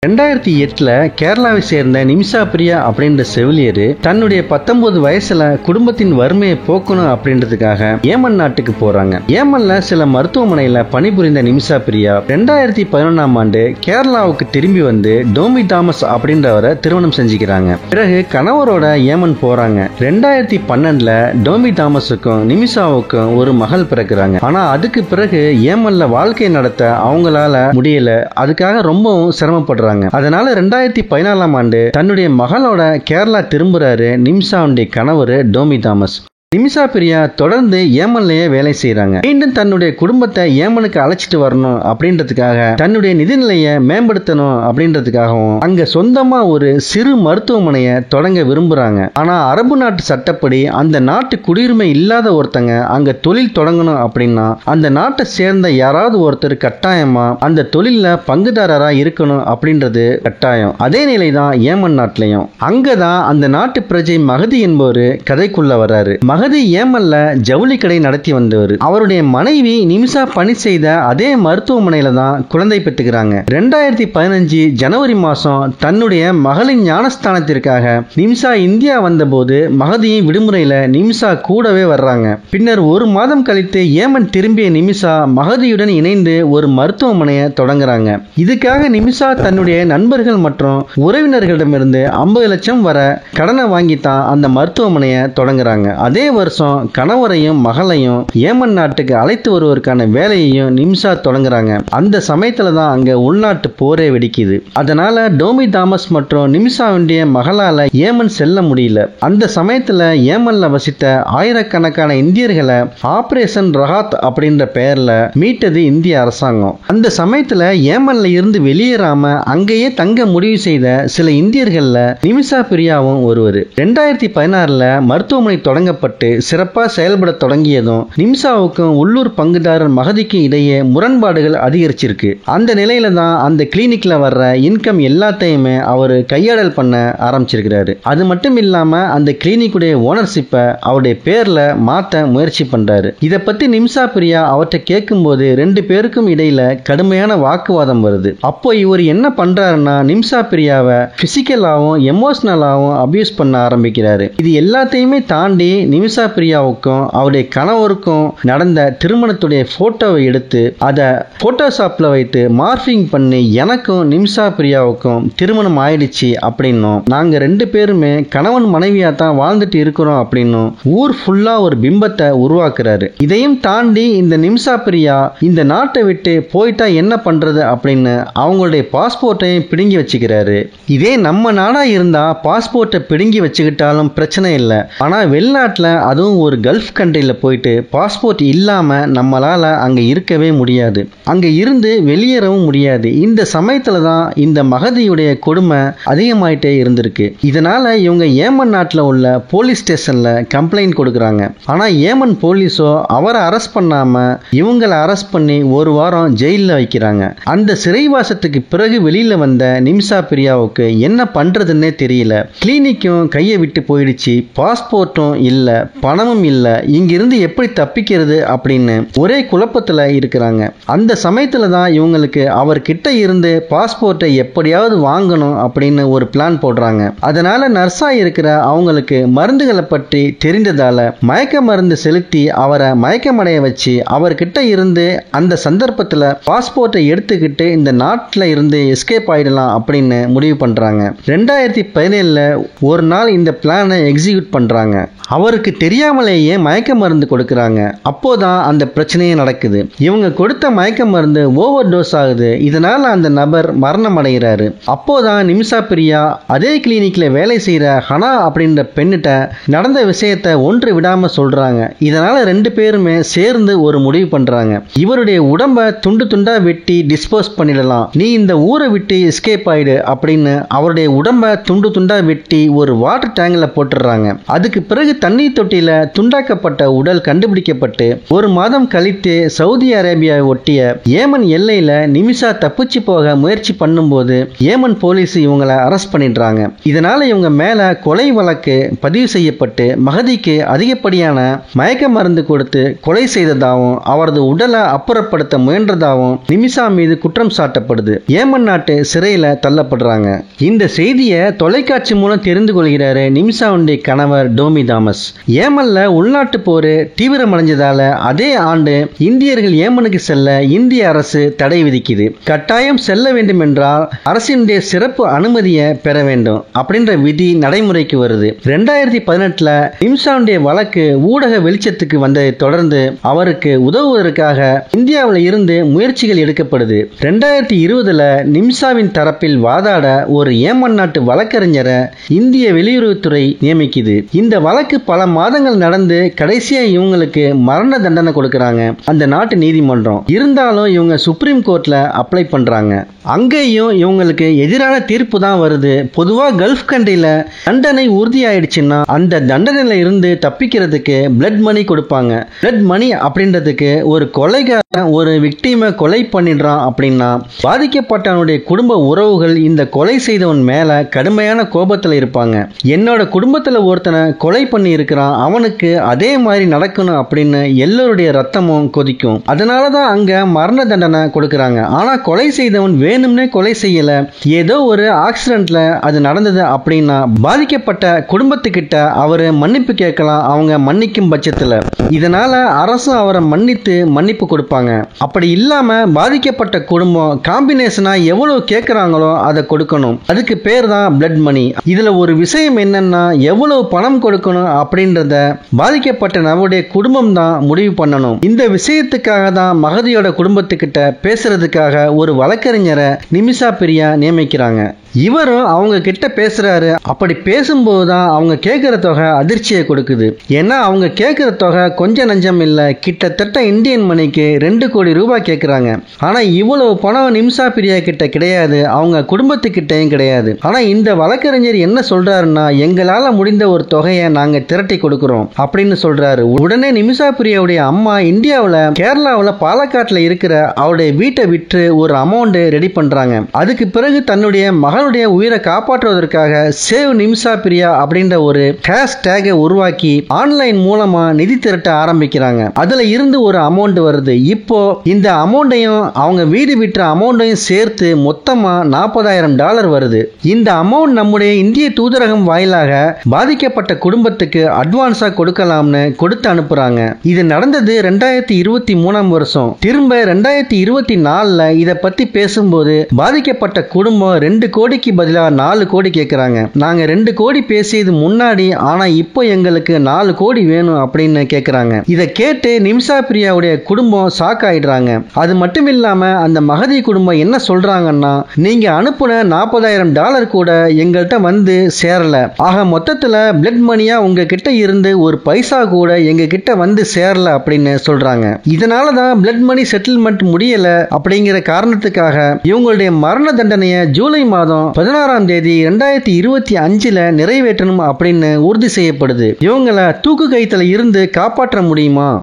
2008 கேரளாவை சேர்ந்த நிமிஷா பிரியா அப்படின்ற செவிலியர் தன்னுடைய 19 வயசுல குடும்பத்தின் வறுமையை போக்கணும் அப்படின்றதுக்காக ஏமன் நாட்டுக்கு போறாங்க. ஏமன்ல சில மருத்துவமனையில பணிபுரிந்த நிமிஷா பிரியா 2011ஆம் ஆண்டு கேரளாவுக்கு திரும்பி வந்து டோமி தாமஸ் அப்படின்றவரை திருமணம் செஞ்சுக்கிறாங்க. பிறகு கணவரோட ஏமன் போறாங்க. 2012ல டோமி தாமஸுக்கும் நிமிஷாவுக்கும் ஒரு மகள் பிறக்கிறாங்க. ஆனா அதுக்கு பிறகு ஏமன்ல வாழ்க்கை நடத்த அவங்களால முடியல. அதுக்காக ரொம்பவும் சிரமப்படுறாங்க. அதனால 2014ஆம் ஆண்டு தன்னுடைய மகளோட கேரளா திரும்புறாரு நிமிஷாவுடைய கணவர் டோமி தாமஸ். நிமிஷா பிரியா தொடர்ந்து ஏமன்லயே வேலை செய்யறாங்க. மீண்டும் தன்னுடைய குடும்பத்தை ஏமனுக்கு அழைச்சிட்டு வரணும் அப்படின்றதுக்காக, தன்னுடைய நிதிநிலையை மேம்படுத்தணும் அப்படின்றதுக்காகவும் அங்க சொந்தமா ஒரு சிறு மருத்துவமனையை தொடங்க விரும்புறாங்க. ஆனா அரபு நாட்டு சட்டப்படி அந்த நாட்டு குடியுரிமை இல்லாத ஒருத்தங்க அங்க தொழில் தொடங்கணும் அப்படின்னா அந்த நாட்டை சேர்ந்த யாராவது ஒருத்தர் கட்டாயமா அந்த தொழில பங்குதாரரா இருக்கணும் அப்படின்றது கட்டாயம். அதே நிலைதான் ஏமன் நாட்டிலையும். அங்கதான் அந்த நாட்டு பிரஜை மகதி என்பவர் கதைக்குள்ள வர்றாரு. மகதி ஏமன்ல ஜவுளி கடை நடத்தி வந்தவர். அவருடைய மனைவி நிமிஷா பணி செய்த அதே மருத்துவமனையில தான் குழந்தை பெற்றுக்கிறாங்க. 2015 ஜனவரி மாசம் தன்னுடைய மகளின் ஞானஸ்தானத்திற்காக நிமிஷா இந்தியா வந்தபோது மகதியின் விடுமுறையில நிமிஷா கூடவே வர்றாங்க. பின்னர் ஒரு மாதம் கழித்து ஏமன் திரும்பிய நிமிஷா மகதியுடன் இணைந்து ஒரு மருத்துவமனையை தொடங்குறாங்க. இதுக்காக நிமிஷா தன்னுடைய நண்பர்கள் மற்றும் உறவினர்களிடமிருந்து 50 லட்சம் வரை கடனை வாங்கித்தான் அந்த மருத்துவமனையை தொடங்குறாங்க. அதே வருஷம் கணவரையும் மகளையும் ஏமன் நாட்டுக்கு அழைத்து வருவதற்கான வேலையையும் நிமிஷா தொடங்குறாங்க. அந்த சமயத்துல தான் அங்க உள்நாட்டு போரே வெடிக்குது. அதனால டோமி தாமஸ் மற்றும் நிமிஷாவுடைய மகளால ஏமன் செல்ல முடியல. அந்த சமயத்துல ஏமன்ல வசித்த ஆயிரக்கணக்கான இந்தியர்களை ஆபரேஷன் ரஹாத் அப்படின்ற பெயர்ல மீட்டது இந்திய அரசாங்கம். அந்த சமயத்துல ஏமன்ல இருந்து வெளியேறாம அங்கேயே தங்க முடிவு செய்த சில இந்தியர்கள்ல நிமிஷா பிரியாவும் ஒருவர். 2016ல மருத்துவமனை தொடங்கப்பட்டு சிறப்பாக செயல்பட தொடங்கியதும் நிமிஷாவுக்கும் உள்ளூர் பங்குதாரர் மகதிக்கும் இடையே முரண்பாடுகள் அதிகரிச்சிருக்கு. அந்த நிலையில தான் அந்த கிளினிக்ல வர்ற இன்கம் எல்லாத்தையுமே அவர் கையாடல் பண்ண ஆரம்பிச்சிருக்கிறாரு. அது மட்டும் இல்லாம அந்த கிளினிக்குடைய ஓனர்ஷிப்பை அவருடைய பேர்ல மாத்த முயற்சி பண்றாரு. இதை பத்தி நிமிஷா பிரியா அவர்கிட்ட கேட்கும்போது 2 பேருக்கும் இடையில கடுமையான வாக்குவாதம் வருது. அப்போ இவர் என்ன பண்றாருன்னா நிமிஷா பிரியாவை பிசிக்கலாவும் எமோஷனலாவும் அபியூஸ் பண்ண ஆரம்பிக்கிறாரு. இது எல்லாத்தையுமே தாண்டி நிமிஷா பிரியாவுக்கும் அவருடைய கணவருக்கும் நடந்த திருமணத்துடைய போட்டோவை எடுத்து அதை போட்டோஷாப்ல வைத்து மார்பிங் பண்ணி எனக்கும் நிமிஷா பிரியாவுக்கும் திருமணம் ஆயிடுச்சு அப்படின்னும் நாங்க 2 பேருமே கணவன் மனைவியா தான் வாழ்ந்துட்டு இருக்கிறோம் அப்படின்னும் ஊர் ஃபுல்லா ஒரு பிம்பத்தை உருவாக்குறாரு. இதையும் தாண்டி இந்த நிமிஷா பிரியா இந்த நாட்டை விட்டு போயிட்டா என்ன பண்றது அப்படின்னு அவங்களுடைய பாஸ்போர்ட்டையும் பிடுங்கி வச்சுக்கிறாரு. இதே நம்ம நாடா இருந்தா பாஸ்போர்ட்டை பிடுங்கி வச்சுக்கிட்டாலும் பிரச்சனை இல்லை. ஆனா வெளிநாட்டுல அதுவும் ஒரு கல்ஃப் கண்ட்ரியில் போயிட்டு பாஸ்போர்ட் இல்லாம நம்மளால அங்க இருக்கவே முடியாது. அங்க இருந்து வெளியேறவும் முடியாது. இந்த சமயத்துல தான் இந்த மகதியுடைய கொடுமை அதிகமாயிட்டே இருந்திருக்கு. இதனால இவங்க ஏமன் நாட்டில் உள்ள போலீஸ் ஸ்டேஷன்ல கம்ப்ளைண்ட் கொடுக்கறாங்க. ஆனா ஏமன் போலீஸோ அவரை அரெஸ்ட் பண்ணாம இவங்களை அரெஸ்ட் பண்ணி ஒரு வாரம் ஜெயில வைக்கிறாங்க. அந்த சிறைவாசத்துக்கு பிறகு வெளியில வந்த நிமிஷா பிரியாவுக்கு என்ன பண்றதுன்னே தெரியல. கிளினிக்கும் கையை விட்டு போயிடுச்சு. பாஸ்போர்ட்டும் இல்ல, பணமும் இல்ல. இங்கிருந்து எப்படி தப்பிக்கிறது அப்படின்னு ஒரே குழப்பத்துல இருக்கிறாங்க. அந்த சமயத்துல தான் இவங்களுக்கு அவர்கிட்ட இருந்து பாஸ்போர்ட்டை எப்படியாவது வாங்கணும் அப்படின்னு ஒரு பிளான் போடுறாங்க. அதனால நர்ஸா இருக்கிற அவங்களுக்கு மருந்துகளை பற்றி தெரிந்ததால மயக்க மருந்து செலுத்தி அவரை மயக்கமடைய வச்சு அவர்கிட்ட இருந்து அந்த சந்தர்ப்பத்துல பாஸ்போர்ட்டை எடுத்துக்கிட்டு இந்த நாட்டில இருந்து எஸ்கேப் ஆயிடலாம் அப்படின்னு முடிவு பண்றாங்க. 2017ல ஒரு நாள் இந்த பிளானை எக்ஸிக்யூட் பண்றாங்க. அவருக்கு தெரியாமலேயே மயக்க மருந்து கொடுக்கறாங்க. அப்போதான் அந்த பிரச்சனையே நடக்குது. இவங்க கொடுத்த மயக்க மருந்து ஓவர் டோஸ் ஆகுது. இதனால அந்த நபர் மரணம் அடைகிறாரு. அப்போதான் நிமிஷா பிரியா அதே கிளினிக்ல வேலை செய்யற ஹனா அப்படின்ற பெண்ணிட்ட நடந்த விஷயத்தை ஒன்று விடாம சொல்றாங்க. இதனால 2 பேருமே சேர்ந்து ஒரு முடிவு பண்றாங்க. இவருடைய உடம்ப துண்டு துண்டா வெட்டி டிஸ்போஸ் பண்ணிடலாம், நீ இந்த ஊரை விட்டு எஸ்கேப் ஆயிடு அப்படின்னு அவருடைய உடம்ப துண்டு துண்டா வெட்டி ஒரு வாட்டர் டேங்க்ல போட்டுறாங்க. அதுக்கு பிறகு தண்ணீர் தொட்டியில துண்டாக்கப்பட்ட உடல் கண்டுபிடிக்கப்பட்டு ஒரு மாதம் கழித்து சவுதி அரேபியாவை ஒட்டிய ஏமன் எல்லையில நிமிஷா தப்பிச்சு போக முயற்சி பண்ணும்போது ஏமன் போலீஸ் இவங்களை அரெஸ்ட் பண்ணிடுறாங்க. இதனால இவங்க மேல கொலை வழக்கு பதிவு செய்யப்பட்டு மகதிக்கு அதிகப்படியான மயக்க மருந்து கொடுத்து கொலை செய்ததாகவும் அவரது உடலை அப்புறப்படுத்த முயன்றதாகவும் நிமிஷா மீது குற்றம் சாட்டப்படுது. ஏமன் நாட்டு சிறையில தள்ளப்படுறாங்க. இந்த செய்தியை தொலைக்காட்சி மூலம் தெரிந்து கொள்கிறாரு நிமிஷாவுடைய கணவர் டோமி தாமஸ். ஏமன்ல உள்நாட்டு போர் தீவிரமடைஞ்சதால அதே ஆண்டு இந்தியர்கள் ஏமனுக்கு செல்ல இந்திய அரசு தடை விதிக்குது. கட்டாயம் செல்ல வேண்டும் என்றால் அரசினுடைய சிறப்பு அனுமதியை பெற வேண்டும் அப்படின்ற விதி நடைமுறைக்கு வருது. 2018ல நிமிஷாவுடைய வழக்கு ஊடக வெளிச்சத்துக்கு வந்ததை தொடர்ந்து அவருக்கு உதவுவதற்காக இந்தியாவில் இருந்து முயற்சிகள் எடுக்கப்படுது. 2020ல நிமிஷாவின் தரப்பில் வாதாட ஒரு ஏமன் நாட்டு வழக்கறிஞரை இந்திய வெளியுறவுத்துறை நியமிக்குது. இந்த வழக்கு பல மாதங்கள் நடந்து கடைசியா இவங்களுக்கு மரண தண்டனை கொடுக்கறாங்க அந்த நாட்டு நீதிமன்றம். இருந்தாலும் இவங்க சுப்ரீம் கோர்ட்ல அப்ளை பண்றாங்க. அங்கேயும் இவங்களுக்கு எதிரான தீர்ப்பு தான் வருது. பொதுவா கல்ஃப் கண்ட்ரில தண்டனை உறுதியாயிடுச்சுன்னா அந்த தண்டனையில இருந்து தப்பிக்கிறதுக்கு பிளட் மணி கொடுப்பாங்க. பிளட் மணி அப்படின்றதுக்கு ஒரு கொலைகாரன் ஒரு விக்டிமை கொலை பண்ணிடுறான் அப்படின்னா பாதிக்கப்பட்டவனுடைய குடும்ப உறவுகள் இந்த கொலை செய்தவன் மேல கடுமையான கோபத்துல இருப்பாங்க. என்னோட குடும்பத்துல ஒருத்தனை கொலை பண்ணி இருக்கிறான், அவனுக்கு அதே மாதிரி நடக்கணும் அப்படின்னு எல்லோருடைய ரத்தமும் கொதிக்கும். அதனாலதான் அங்க மரண தண்டனை கொடுக்கறாங்க. ஆனா கொலை செய்தவன் வேணும்னே கொலை செய்யல, ஏதோ ஒரு ஆக்சிடென்ட்ல அது நடந்தது அப்படின்னா பாதிக்கப்பட்ட குடும்பத்துக்கிட்ட அவரு மன்னிப்பு கேட்கலாம் அவங்க மன்னிக்கும் பட்சத்துல. இதனால அரசும் அவரை மன்னிப்பு கொடுப்பாங்க. அப்படி இல்லாம பாதிக்கப்பட்ட குடும்பம் காம்பினேஷனா எவ்வளவு கேட்கறாங்களோ அதை கொடுக்கணும். அதுக்கு பேர் தான் பிளட் மணி. இதுல ஒரு விஷயம் என்னன்னா எவ்வளவு பணம் கொடுக்கணும் அப்படின்றத பாதிக்கப்பட்ட நபருடைய குடும்பம் தான் முடிவு பண்ணணும். இந்த விஷயத்துக்காக தான் மகதியோட குடும்பத்துக்கிட்ட பேசுறதுக்காக ஒரு வழக்கறிஞரை நிமிஷா பிரியா நியமிக்கிறாங்க. இவரும் அவங்க கிட்ட பேசுறாரு. அப்படி பேசும்போதுதான் அவங்க கேட்கிற தொகை அதிர்ச்சியை கொடுக்குது. ஏன்னா அவங்க கேட்கிற தொகை கொஞ்சம் நஞ்சம் இல்ல, கிட்டத்தட்ட இந்தியன் மணிக்கு 2 கோடி ரூபாய் கேட்கிறாங்க. ஆனா இவ்வளவு பணம் நிமிஷா பிரியா கிட்ட கிடையாது, அவங்க குடும்பத்துக்கிட்டையும் கிடையாது. ஆனா இந்த வழக்கறிஞர் என்ன சொல்றாருன்னா எங்களால முடிந்த ஒரு தொகையை நாங்க திரட்டி கொடுக்கிறோம் அப்படின்னு சொல்றாரு. உடனே நிமிஷா பிரியாவுடைய அம்மா இந்தியாவில் கேரளாவில் பாலக்காட்டில் இருக்கிற அவருடைய வீட்டை விற்று ஒரு அமௌண்ட் ரெடி பண்றாங்க. அதுக்கு பிறகு தன்னுடைய மகனுடைய உயிரை காப்பாற்றுவதற்காக சேவ் நிமிஷா பிரியா அப்படின்ற ஒரு ஹேஷ்டேகை உருவாக்கி ஆன்லைன் மூலமா நிதி திரட்ட ஆரம்பிக்கிறாங்க. அதுல இருந்து ஒரு அமௌண்ட் வருது. இப்போ இந்த அமௌண்டையும் அவங்க வீடு விற்ற அமௌண்டையும் சேர்த்து மொத்தமா $40,000 வருது. இந்த அமௌண்ட் நம்முடைய இந்திய தூதரகம் வாயிலாக பாதிக்கப்பட்ட குடும்பத்துக்கு அட்வான்ஸா கொடுக்கலாம்னு கொடுத்து அனுப்புறாங்க. இது நடந்தது 2023 வருஷம். திரும்ப 2024ல இத பத்தி பேசும்போது பாதிக்கப்பட்ட குடும்பம் 2 கோடிக்கு பதிலா 4 கோடி கேட்கிறாங்க. நாங்க 2 கோடி பேசியது முன்னாடி, ஆனா இப்போ எங்களுக்கு 4 கோடி வேணும் அப்படின்னு கேட்கிறாங்க. இதை கேட்டு நிமிஷா பிரியாவுடைய குடும்பம் ஷாக் ஆயிடுறாங்க. அது மட்டும் இல்லாம அந்த மகதி குடும்பம் என்ன சொல்றாங்கன்னா நீங்க அனுப்புன $40,000 கூட எங்கள்கிட்ட வந்து சேரல. ஆக மொத்தத்துல பிளட் மணியா உங்க கிட்ட இருந்து ஒரு பைசா கூட எங்க கிட்ட வந்து சேரல அப்படின்னு சொல்றாங்க. இதனாலதான் பிளட் மணி செட்டில்மெண்ட் முடியல அப்படிங்கிற காரணத்துக்காக இவங்களுடைய மரண தண்டனையை ஜூலை மாதம் 16ஆம் தேதி 2025ல நிறைவேற்றணும் அப்படின்னு உறுதி செய்யப்படுது. இவங்களை தூக்கு கைத்துல இருந்து காப்பாற்ற முடியுமா?